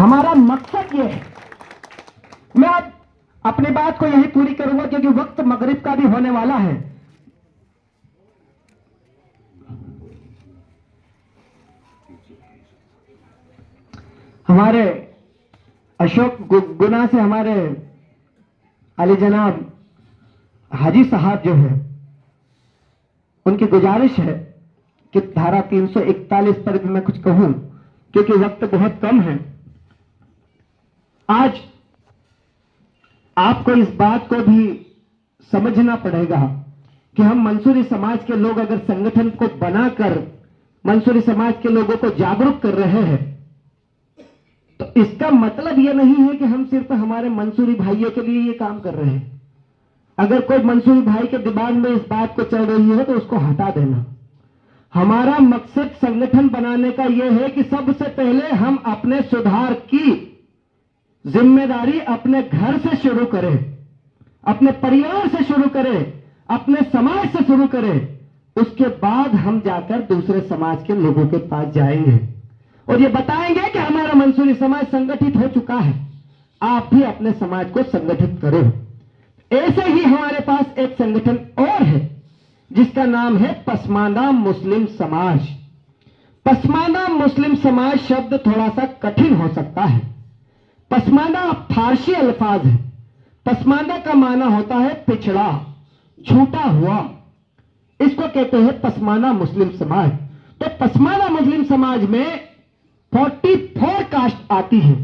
हमारा मकसद ये है, मैं अब अपनी बात को यही पूरी करूंगा क्योंकि वक्त मगरिब का भी होने वाला है। हमारे अशोक गुना से हमारे अली जनाब हाजी साहब जो है, उनकी गुजारिश है कि धारा 341 पर भी मैं कुछ कहूं क्योंकि वक्त बहुत कम है। आज आपको इस बात को भी समझना पड़ेगा कि हम मंसूरी समाज के लोग अगर संगठन को बनाकर मंसूरी समाज के लोगों को जागरूक कर रहे हैं तो इसका मतलब यह नहीं है कि हम सिर्फ हमारे मंसूरी भाइयों के लिए ये काम कर रहे हैं। अगर कोई मंसूरी भाई के दिमाग में इस बात को चल रही है तो उसको हटा देना। हमारा मकसद संगठन बनाने का यह है कि सबसे पहले हम अपने सुधार की जिम्मेदारी अपने घर से शुरू करें, अपने परिवार से शुरू करें, अपने समाज से शुरू करें। उसके बाद हम जाकर दूसरे समाज के लोगों के पास जाएंगे और ये बताएंगे कि हमारा मंसूरी समाज संगठित हो चुका है, आप भी अपने समाज को संगठित करो। ऐसे ही हमारे पास एक संगठन और है जिसका नाम है पसमानदा मुस्लिम समाज। पसमानदा मुस्लिम समाज शब्द थोड़ा सा कठिन हो सकता है। पसमानदा फारसी अल्फाज है। पसमानदा का माना होता है पिछड़ा, छूटा हुआ। इसको कहते हैं पसमानदा मुस्लिम समाज। तो पसमानदा मुस्लिम समाज में 44 कास्ट आती है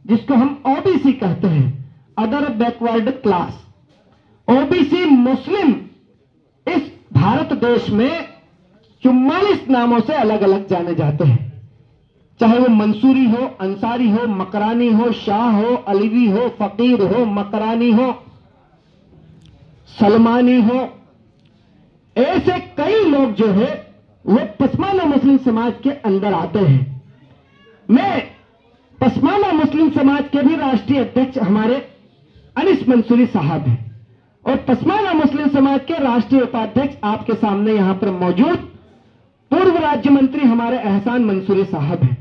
जिसको हम ओबीसी कहते हैं, अदर बैकवर्ड क्लास। ओबीसी मुस्लिम इस भारत देश में 44 नामों से अलग अलग जाने जाते हैं, चाहे वो मंसूरी हो, अंसारी हो, मकरानी हो, शाह हो, अलवी हो, फकीर हो, मकरानी हो, सलमानी हो। ऐसे कई लोग जो है वो पसमानदा मुस्लिम समाज के अंदर आते हैं। मैं पसमानदा मुस्लिम समाज के भी राष्ट्रीय अध्यक्ष हमारे अनिस मंसूरी साहब हैं और पसमानदा मुस्लिम समाज के राष्ट्रीय उपाध्यक्ष आपके सामने यहां पर मौजूद पूर्व राज्य मंत्री हमारे एहसान मंसूरी साहब हैं।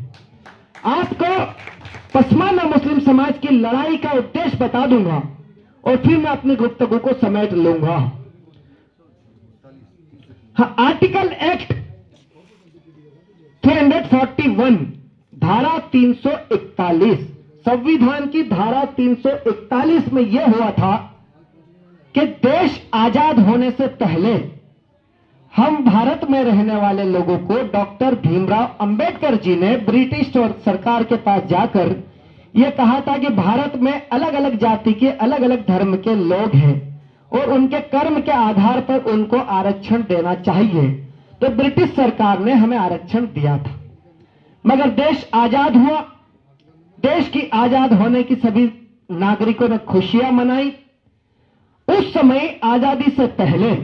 आपको पसमानदा मुस्लिम समाज की लड़ाई का उद्देश्य बता दूंगा और फिर मैं अपनी गुफ्तगू को समेट लूंगा। हाँ, आर्टिकल एक्ट 341 धारा 341 संविधान की धारा 341 में यह हुआ था कि देश आजाद होने से पहले हम भारत में रहने वाले लोगों को डॉक्टर भीमराव अंबेडकर जी ने ब्रिटिश सरकार के पास जाकर यह कहा था कि भारत में अलग अलग जाति के, अलग अलग धर्म के लोग हैं और उनके कर्म के आधार पर उनको आरक्षण देना चाहिए। तो ब्रिटिश सरकार ने हमें आरक्षण दिया था, मगर देश आजाद हुआ। देश की आजाद होने की सभी नागरिकों ने खुशियां मनाई। उस समय आजादी से पहले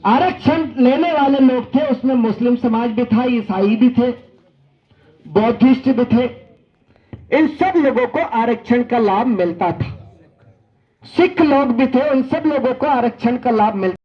आरक्षण लेने वाले लोग थे, उसमें मुस्लिम समाज भी था, ईसाई भी थे, बौद्धिस्ट भी थे। इन सब लोगों को आरक्षण का लाभ मिलता था। सिख लोग भी थे, उन सब लोगों को आरक्षण का लाभ मिलता